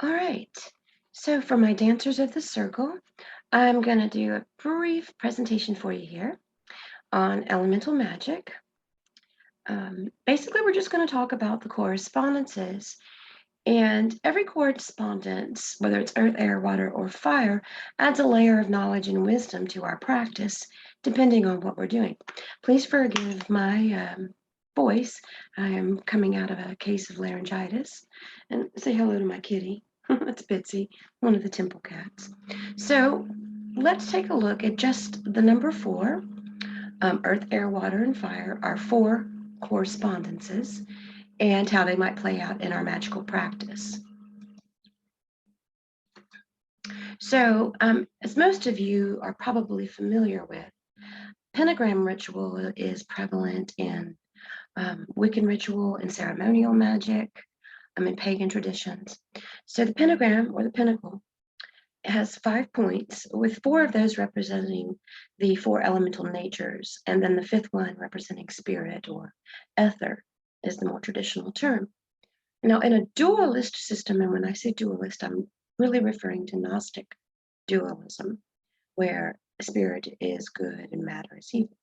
All right. So for my dancers of the circle, I'm going to do a brief presentation for you here on elemental magic. Basically, we're just going to talk about the correspondences. And every correspondence, whether it's earth, air, water, or fire, adds a layer of knowledge and wisdom to our practice, depending on what we're doing. Please forgive my voice. I am coming out of a case of laryngitis. And say hello to my kitty. That's Bitsy, one of the temple cats. So let's take a look at just the number 4. Earth, air, water, and fire are 4 correspondences and how they might play out in our magical practice. So, as most of you are probably familiar with, pentagram ritual is prevalent in Wiccan ritual and ceremonial magic, in pagan traditions. So the pentagram, or the pinnacle, has 5 points, with 4 of those representing the 4 elemental natures, and then the 5th one representing spirit or ether is the more traditional term. Now, in a dualist system, and when I say dualist, I'm really referring to Gnostic dualism, where spirit is good and matter is evil.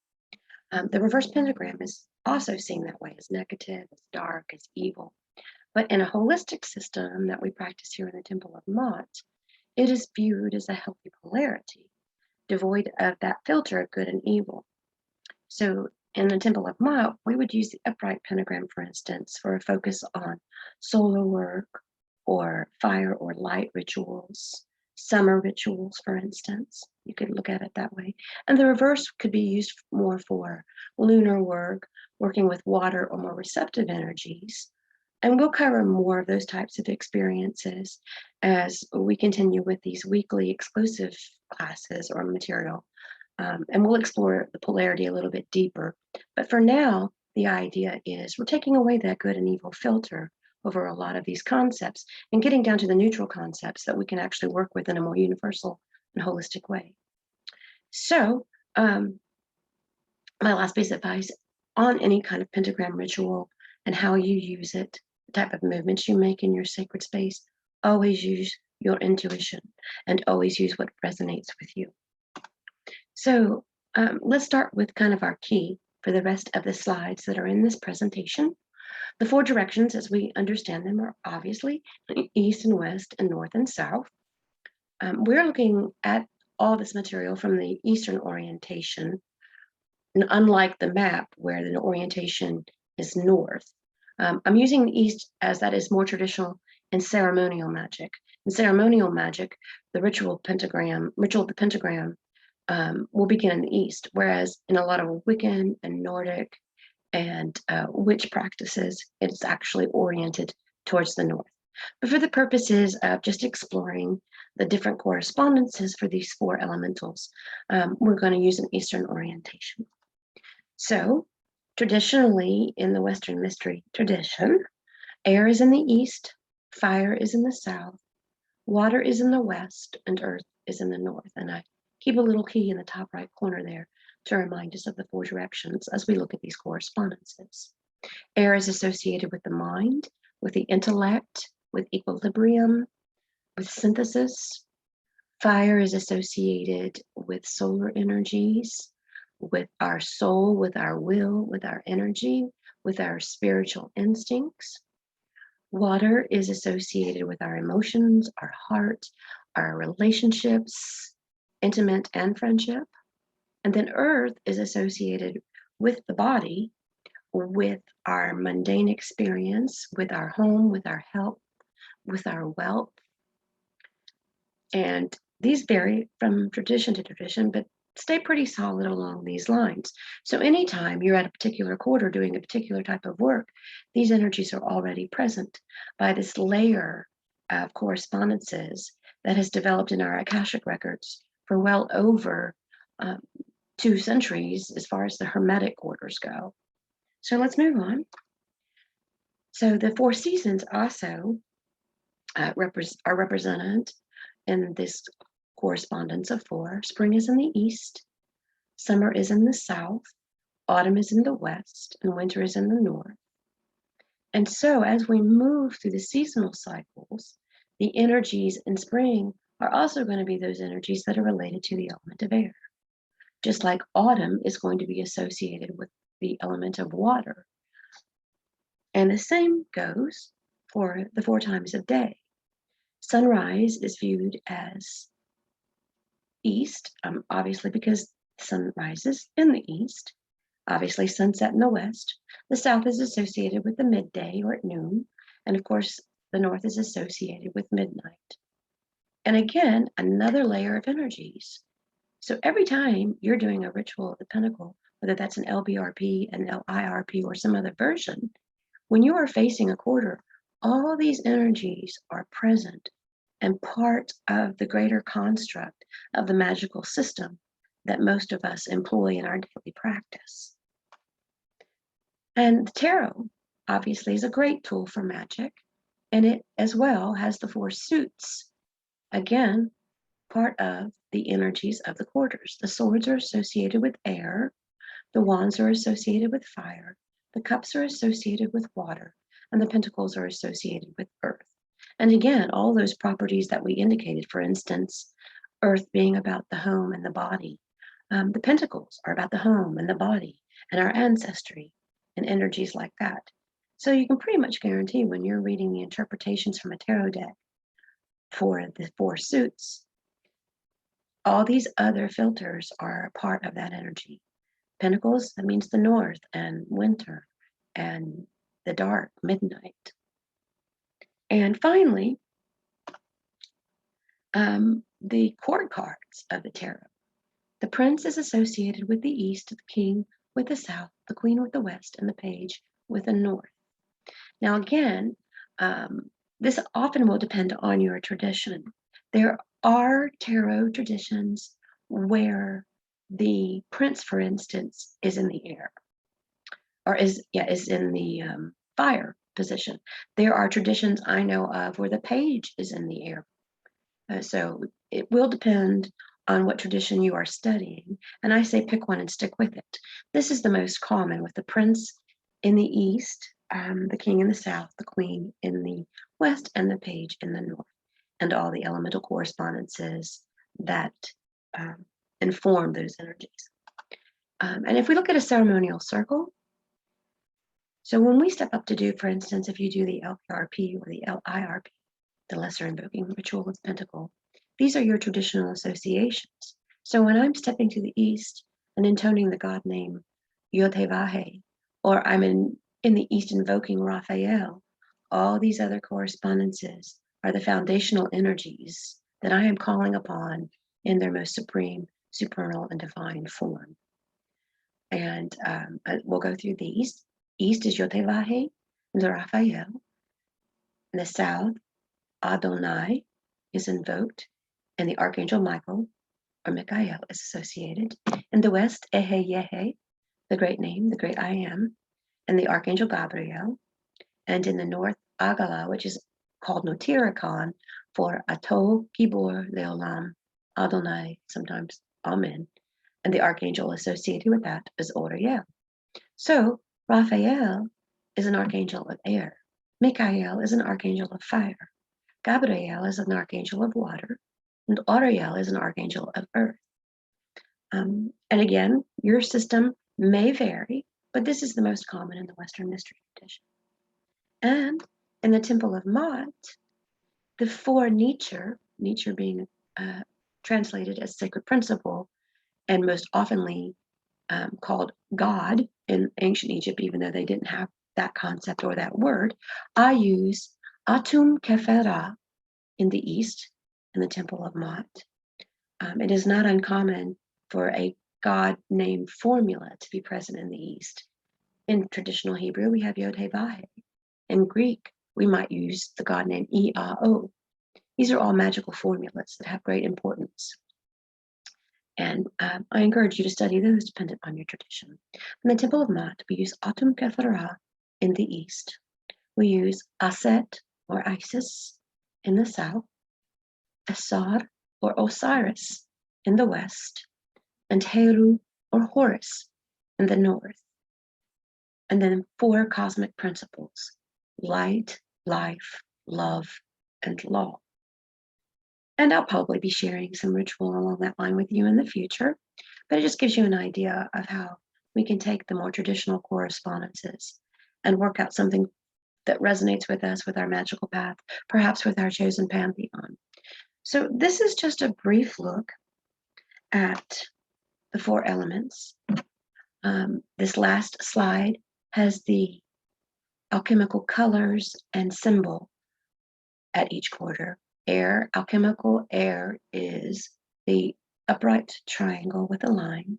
The reverse pentagram is also seen that way, as negative, as dark, as evil. But in a holistic system that we practice here in the Temple of Mott, it is viewed as a healthy polarity, devoid of that filter of good and evil. So in the Temple of Mott, we would use the upright pentagram, for instance, for a focus on solar work or fire or light rituals, summer rituals, for instance. You could look at it that way. And the reverse could be used more for lunar work, working with water or more receptive energies. And we'll cover more of those types of experiences as we continue with these weekly exclusive classes or material. And we'll explore the polarity a little bit deeper. But for now, the idea is we're taking away that good and evil filter over a lot of these concepts and getting down to the neutral concepts that we can actually work with in a more universal and holistic way. So, my last piece of advice on any kind of pentagram ritual and how you use it, the type of movements you make in your sacred space, always use your intuition and always use what resonates with you. So let's start with kind of our key for the rest of the slides that are in this presentation. The 4 directions, as we understand them, are obviously east and west and north and south. We're looking at all this material from the Eastern orientation, and unlike the map where the orientation is north. I'm using the east as that is more traditional in ceremonial magic. In ceremonial magic, the ritual of the pentagram will begin in the east, whereas in a lot of Wiccan and Nordic and witch practices, it's actually oriented towards the north. But for the purposes of just exploring the different correspondences for these 4 elementals, we're going to use an Eastern orientation. So traditionally in the Western mystery tradition, air is in the east, fire is in the south, water is in the west, and earth is in the north. And I keep a little key in the top right corner there to remind us of the 4 directions as we look at these correspondences. Air is associated with the mind, with the intellect, with equilibrium, with synthesis. Fire is associated with solar energies, with our soul, with our will, with our energy, with our spiritual instincts. Water is associated with our emotions, our heart, our relationships, intimate and friendship. And then earth is associated with the body, with our mundane experience, with our home, with our health, with our wealth. And these vary from tradition to tradition, but stay pretty solid along these lines. So anytime you're at a particular quarter doing a particular type of work, these energies are already present by this layer of correspondences that has developed in our Akashic records for well over 2 centuries as far as the Hermetic orders go. So let's move on. So the 4 seasons also are represented in this correspondence of 4. Spring is in the east, summer is in the south, autumn is in the west, and winter is in the north. And so as we move through the seasonal cycles, The energies in spring are also going to be those energies that are related to the element of air. Just like autumn is going to be associated with the element of water. And the same goes for the 4 times of day. Sunrise is viewed as east, obviously because the sun rises in the east. Obviously, sunset in the west. The south is associated with the midday or at noon. And of course, the north is associated with midnight. And again, another layer of energies. So every time you're doing a ritual of the pentacle, whether that's an LBRP, an LIRP, or some other version, when you are facing a quarter, all these energies are present and part of the greater construct of the magical system that most of us employ in our daily practice. And the tarot, obviously, is a great tool for magic, and it as well has the 4 suits. Again, part of the energies of the quarters. The swords are associated with air, the wands are associated with fire, the cups are associated with water, and the pentacles are associated with earth. And again, all those properties that we indicated, for instance, earth being about the home and the body. The pentacles are about the home and the body and our ancestry and energies like that. So you can pretty much guarantee when you're reading the interpretations from a tarot deck for the 4 suits, all these other filters are a part of that energy. Pentacles, that means the north and winter and the dark, midnight. And finally, the court cards of the tarot. The prince is associated with the east, the king with the south, the queen with the west, and the page with the north. Now again, this often will depend on your tradition. There are tarot traditions where the prince, for instance, is in the air, or is in the fire position. There are traditions I know of where the page is in the air. So it will depend on what tradition you are studying. And I say pick one and stick with it. This is the most common, with the prince in the east, the king in the south, the queen in the west, and the page in the north, and all the elemental correspondences that inform those energies. And if we look at a ceremonial circle, so when we step up to do, for instance, if you do the LPRP or the LIRP, the Lesser Invoking Ritual of Pentacle, these are your traditional associations. So when I'm stepping to the east and intoning the god name Yotevahe, or I'm in the east invoking Raphael, all these other correspondences are the foundational energies that I am calling upon in their most supreme, supernal, and divine form. And we'll go through these. East is Yotevahe and Raphael. In the south, Adonai is invoked, and the Archangel Michael, or Michael, is associated. In the west, Ehe Yehe, the great name, the great I am, and the Archangel Gabriel. And in the north, Agala, which is called Notirikon for Ato Gibor Leolam, Adonai, sometimes Amen. And the archangel associated with that is Oriel. So Raphael is an archangel of air. Michael is an archangel of fire. Gabriel is an archangel of water. And Oriel is an archangel of earth. And again, your system may vary, but this is the most common in the Western mystery tradition. And in the Temple of Ma'at, the 4 nature being translated as sacred principle, and most oftenly called God in ancient Egypt, even though they didn't have that concept or that word, I use Atum Kefera in the east, in the Temple of Ma'at. It is not uncommon for a God name formula to be present in the east. In traditional Hebrew, we have Yod-Heh-Vah-Heh. In Greek, we might use the God name E-A-O. These are all magical formulas that have great importance. And I encourage you to study those dependent on your tradition. In the Temple of Ma'at, we use Atum Kefera in the east. We use Aset or Isis in the south, Asar or Osiris in the west, and Heru or Horus in the north. And then 4 cosmic principles: light, life, love, and law. And I'll probably be sharing some ritual along that line with you in the future, but it just gives you an idea of how we can take the more traditional correspondences and work out something that resonates with us, with our magical path, perhaps with our chosen pantheon. So, this is just a brief look at the four elements. This last slide has the alchemical colors and symbol at each quarter. Air, alchemical air is the upright triangle with a line.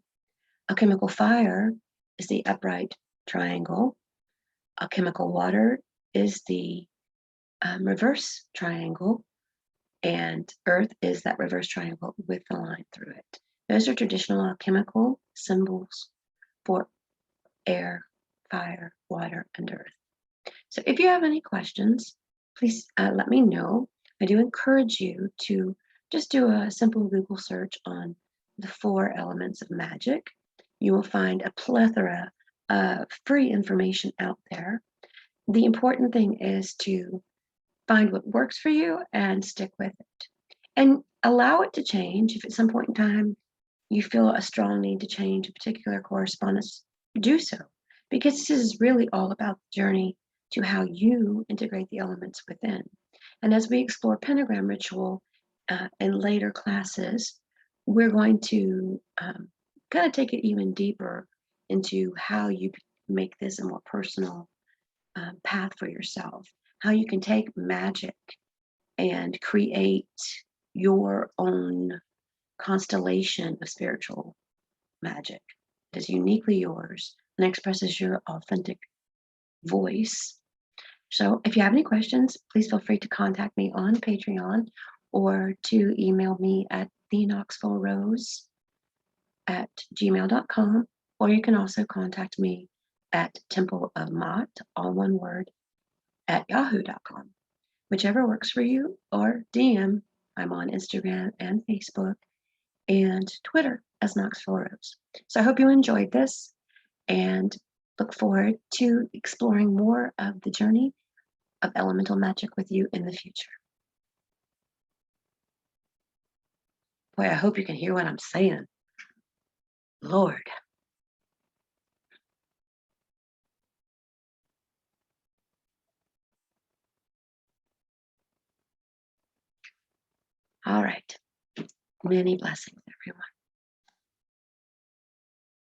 Alchemical fire is the upright triangle. Alchemical water is the reverse triangle. And earth is that reverse triangle with the line through it. Those are traditional alchemical symbols for air, fire, water, and earth. So if you have any questions, please let me know. I do encourage you to just do a simple Google search on the four elements of magic. You will find a plethora of free information out there. The important thing is to find what works for you and stick with it. And allow it to change. If at some point in time you feel a strong need to change a particular correspondence, do so. Because this is really all about the journey to how you integrate the elements within. And as we explore pentagram ritual in later classes, we're going to kind of take it even deeper into how you make this a more personal path for yourself, how you can take magic and create your own constellation of spiritual magic that is uniquely yours and expresses your authentic voice. So if you have any questions, please feel free to contact me on Patreon or to email me at theknoxvilleRose@gmail.com, or you can also contact me at Temple of Mott, all one word, at yahoo.com. Whichever works for you, or DM. I'm on Instagram and Facebook and Twitter as Knoxville Rose. So I hope you enjoyed this and look forward to exploring more of the journey of elemental magic with you in the future. Boy, I hope you can hear what I'm saying. Lord. All right. Many blessings, everyone.